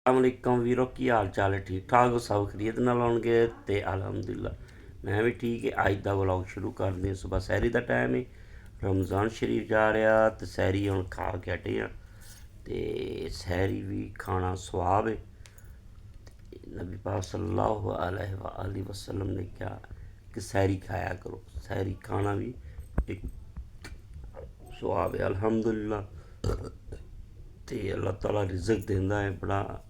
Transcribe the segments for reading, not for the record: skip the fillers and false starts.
ਅਸਲਾਮੁਅਲੈਕਮ ਵੀਰੋ, ਕੀ ਹਾਲ ਚਾਲ ਹੈ? ਠੀਕ ਠਾਕ ਹੋ? ਸਭ ਖਰੀਦ ਨਾਲ ਆਉਣਗੇ ਤੇ ਅਲਹਮਦੁਲਿਲਾ ਮੈਂ ਵੀ ਠੀਕ ਹੈ। ਅੱਜ ਦਾ ਵਲੌਗ ਸ਼ੁਰੂ ਕਰਦੇ ਹਾਂ। ਸੁਬਹ ਸੈਰੀ ਦਾ ਟਾਈਮ ਹੈ, ਰਮਜ਼ਾਨ ਸ਼ਰੀਫ ਜਾ ਰਿਹਾ ਤੇ ਸੈਰੀ ਹੁਣ ਖਾ ਕੇ ਹਟੇ ਆ। ਤੇ ਸੈਰੀ ਵੀ ਖਾਣਾ ਸਵਾਬ ਹੈ। ਨਬੀ ਪਾਕ ਸੱਲੱਲਾਹੁ ਅਲੈਹਿ ਵਸੱਲਮ ਨੇ ਕਿਹਾ ਕਿ ਸੈਰੀ ਖਾਇਆ ਕਰੋ। ਸੈਰੀ ਖਾਣਾ ਵੀ ਇੱਕ ਸਵਾਬ ਹੈ ਅਲਹਮਦੁਲਿਲਾ। ਤੇ ਅੱਲਾਹ ਤਾਲਾ ਰਿਜ਼ਕ ਦਿੰਦਾ ਹੈ ਬੜਾ,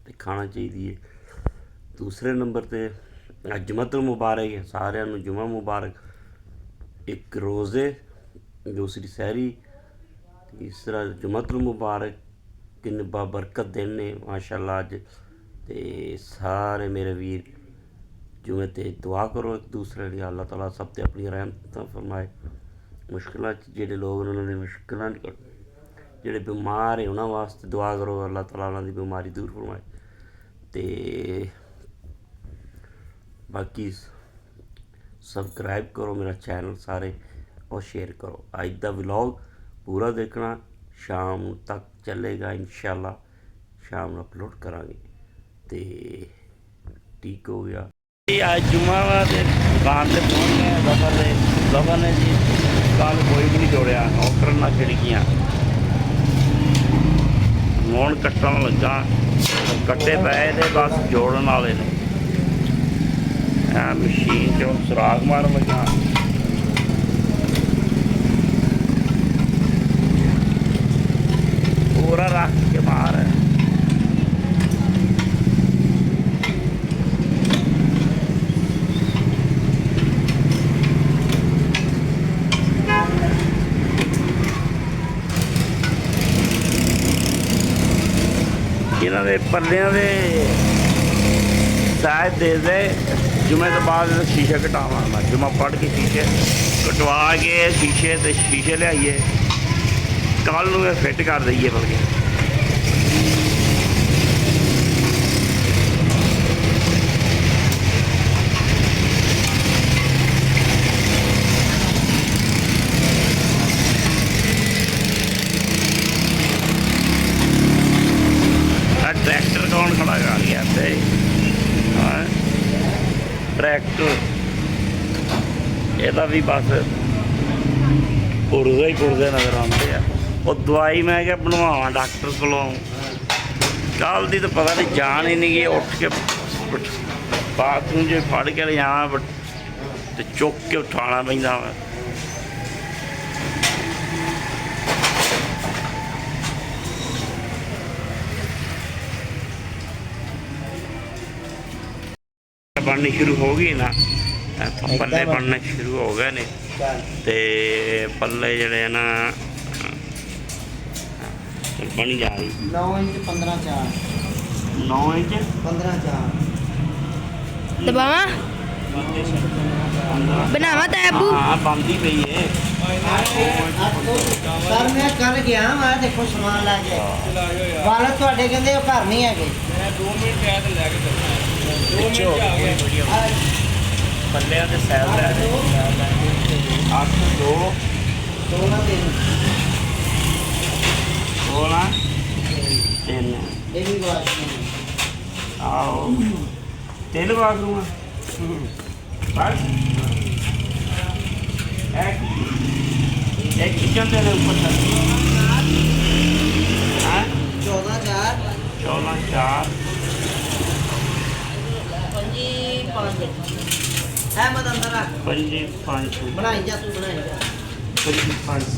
ਤੇ ਖਾਣਾ ਚਾਹੀਦੀ ਹੈ। ਦੂਸਰੇ ਨੰਬਰ 'ਤੇ ਅੱਜ ਜੁਮਅਤੁਲ ਮੁਬਾਰਕ ਹੈ, ਸਾਰਿਆਂ ਨੂੰ ਜੁਮਾ ਮੁਬਾਰਕ। ਇੱਕ ਰੋਜ਼ੇ, ਦੂਸਰੀ ਸੈਰੀ, ਤੀਸਰਾ ਜੁਮਅਤੁਲ ਮੁਬਾਰਕ। ਕਿੰਨੇ ਬਾਬਰਕਤ ਦਿਨ ਨੇ ਮਾਸ਼ਾ ਅੱਲਾਹ ਅੱਜ। ਤੇ ਸਾਰੇ ਮੇਰੇ ਵੀਰ ਜੁਮੇ 'ਤੇ ਦੁਆ ਕਰੋ ਇੱਕ ਦੂਸਰੇ ਲਈ, ਅੱਲਾਹ ਤਾਲਾ ਸਭ 'ਤੇ ਆਪਣੀ ਰਹਿਮਤਾਂ ਫਰਮਾਏ। ਮੁਸ਼ਕਿਲਾਂ 'ਚ ਜਿਹੜੇ ਲੋਕ ਉਹਨਾਂ ਦੀ ਮੁਸ਼ਕਿਲਾਂ ਜਿਹੜੇ ਬਿਮਾਰ ਹੈ ਉਹਨਾਂ ਵਾਸਤੇ ਦੁਆ ਕਰੋ, ਅੱਲਾਹ ਤਾਲਾ ਉਹਨਾਂ ਦੀ ਬਿਮਾਰੀ ਦੂਰ ਫਰਮਾਏ। ਤੇ ਬਾਕੀ ਸਬਸਕ੍ਰਾਈਬ ਕਰੋ ਮੇਰਾ ਚੈਨਲ ਸਾਰੇ, और शेयर करो। आज का व्लॉग पूरा देखना, शाम तक चलेगा इंशाल्लाह, शाम ਨੂੰ अपलोड करांगे। तो ठीक हो गया जी। आज जुम्मा वा ते दुकान से पहुँच गए। गफर ने जी कल कोई भी नहीं जोड़िया, नौकर ना खिड़कियाँ मोन कट्टन लगा, कट्टे पे थे बस जोड़न वाले ने। मशीन चो सुराख मारन लगा। पूरा रख के मार है। इन्हों के पल्लियां दे शायद दे दे जुमे तो बाद शीशे कटावा। जुमा पढ़ के शीशे कटवा के शीशे लियाइए, कल फिट कर दईए। बल्कि ट्रैक्टर कौन खड़ा कर गया थे? ट्रैक्टर ਇਹਦਾ भी बस पुरदे ही पुरदे नज़र आते हैं। और दवाई मैं क्या बनवावा डॉक्टर को, कल की तो पता नहीं जान ही नहीं गई। उठ के बाथरूम जो फड़ के ले जावा तो चुक के उठाना पैंदा वा। बननी शुरू हो गई ना, पल्ले बनने शुरू हो गए ने। ते पल्ले जड़े ना बनी जा रही 9 इंच 15 4 9 इंच 15 4 दबावा बनावा तैबू। हाँ बनती पई है सर मैं कर गया मैं देखो समान ला के वाल ਤੁਹਾਡੇ ਕਹਿੰਦੇ ਉਹ ਘਰ ਨਹੀਂ ਹੈਗੇ। मैं 2 मिनट गया तो लेके चलना है। 2 मिनट आ गए पल्ले के सैल लै 8 2 ਦੋ ਨਾ ਤਿੰਨ 2 ना 3 ਇਹ ਵੀ ਵਾਸ਼ आओ 3 बाथरूम बस। एक किचन दे ऊपर तक 14 4 14 4 ਪੰਜੀ 5 ਹੈ ਮਤ ਅੰਦਰ ਆ 5 5 ਬਣਾਈ ਜਾ ਤੂੰ ਬਣਾਈ ਜਾ 5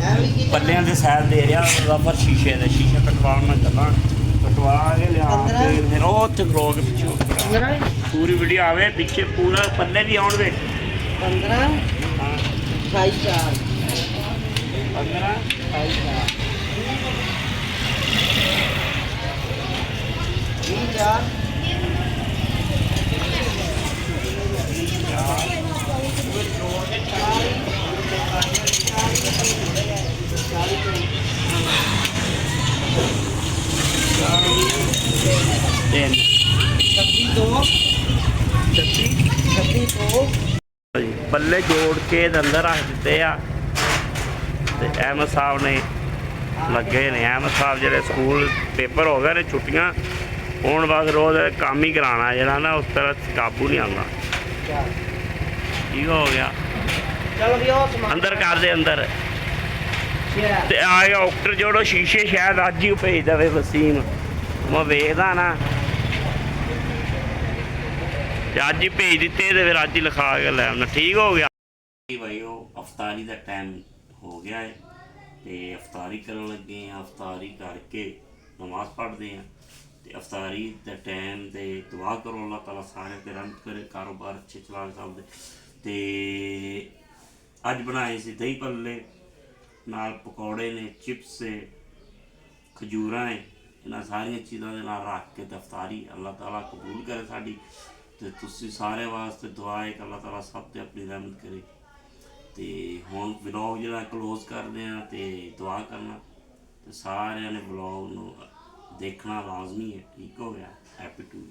ਐ ਵੀ ਕੀ पल्लियां के सैल दे रहा रबर शीशे के शीशे कटवाना चला कटवा के लिया के फिर उत्थे खलो के पिछे पूरी वीडियो आवे पीछे पूरा पल्ले भी आउण दे 15 28 4 15 28 4 20 4 तीन 26 2 26 2 पल्ले जोड़ के अंदर रख दिते आ। अहमद साहब ने ਲੱਗੇ ਨੇ ਅਹਿਮਦ ਸਾਹਿਬ ਜਿਹੜੇ ਸਕੂਲ ਪੇਪਰ ਹੋ ਗਏ ਨੇ ਛੁੱਟੀਆਂ ਹੁਣ ਬਸ ਰੋਜ਼ ਕੰਮ ਹੀ ਕਰਾਉਣਾ ਜਿਹੜਾ ਨਾ ਉਸ ਤਰ੍ਹਾਂ ਕਾਬੂ ਨਹੀਂ ਆਉਂਦਾ ਕੀ ਹੋ ਗਿਆ ਚਲੋ ਵੀ ਉਹ ਸਮਾਨ ਅੰਦਰ ਕਰ ਦੇ ਅੰਦਰ ਸ਼ੇਰ ਤੇ ਆ ਗਿਆ ਆਕਟਰ ਜੋੜੋ ਸ਼ੀਸ਼ੇ ਸ਼ਾਇਦ ਅੱਜ ਹੀ ਭੇਜ ਦੇਵੇ ਵਸੀਮ ਮੈਂ ਵੇਖਦਾ ਨਾ ਤੇ ਅੱਜ ਹੀ ਭੇਜ ਦਿੱਤੇ ਤੇ ਫਿਰ ਅੱਜ ਹੀ ਲਿਖਾ ਕੇ ਲੈ ਆਉਣਾ ਠੀਕ ਹੋ ਗਿਆ ਭਾਈ ਉਹ ਅਫਤਾਰੀ ਦਾ ਟਾਈਮ ਹੋ ਗਿਆ ਹੈ ਤੇ ਅਫਤਾਰੀ ਕਰਨ ਲੱਗੇ ਆ ਅਫਤਾਰੀ ਕਰਕੇ ਨਮਾਜ਼ ਪੜ੍ਹਦੇ ਆ ਤੇ ਅਫਤਾਰੀ ਦਾ ਟਾਈਮ ਤੇ ਦੁਆ ਕਰੋ ਅੱਲਾਹ ਤਾਲਾ ਸਾਰੇ ਤੇ ਰਹਿਮਤ ਕਰੇ ਕਾਰੋਬਾਰ ਅੱਛੇ ਚਲਾ ਸਕਦੇ ਤੇ ਅੱਜ ਬਣਾਏ ਸੀ ਦਹੀਂ ਭੱਲੇ ਨਾਲ ਪਕੌੜੇ ਨੇ ਚਿਪਸ ਹੈ ਖਜੂਰਾਂ ਹੈ ਇਹਨਾਂ ਸਾਰੀਆਂ ਚੀਜ਼ਾਂ ਦੇ ਨਾਲ ਰੱਖ ਕੇ ਦਫਤਾਰੀ ਅੱਲਾਹ ਤਾਲਾ ਕਬੂਲ ਕਰੇ ਸਾਡੀ ਤੇ ਤੁਸੀਂ ਸਾਰੇ ਵਾਸਤੇ ਦੁਆ ਹੈ ਕਿ ਅੱਲਾਹ ਤਾਲਾ ਸਭ ਤੇ ਆਪਣੀ ਰਹਿਮਤ ਕਰੇ ਤੇ ਹੁਣ ਵਲੌਗ ਜਿਹੜਾ ਕਲੋਜ਼ ਕਰਦੇ ਆ ਤੇ ਦੁਆ ਕਰਨਾ ਤੇ ਸਾਰਿਆਂ ਨੇ ਵਲੌਗ ਨੂੰ ਦੇਖਣਾ ਲਾਜ਼ਮੀ ਹੈ ਠੀਕ ਹੋ ਗਿਆ ਹੈਪੀ ਟੂ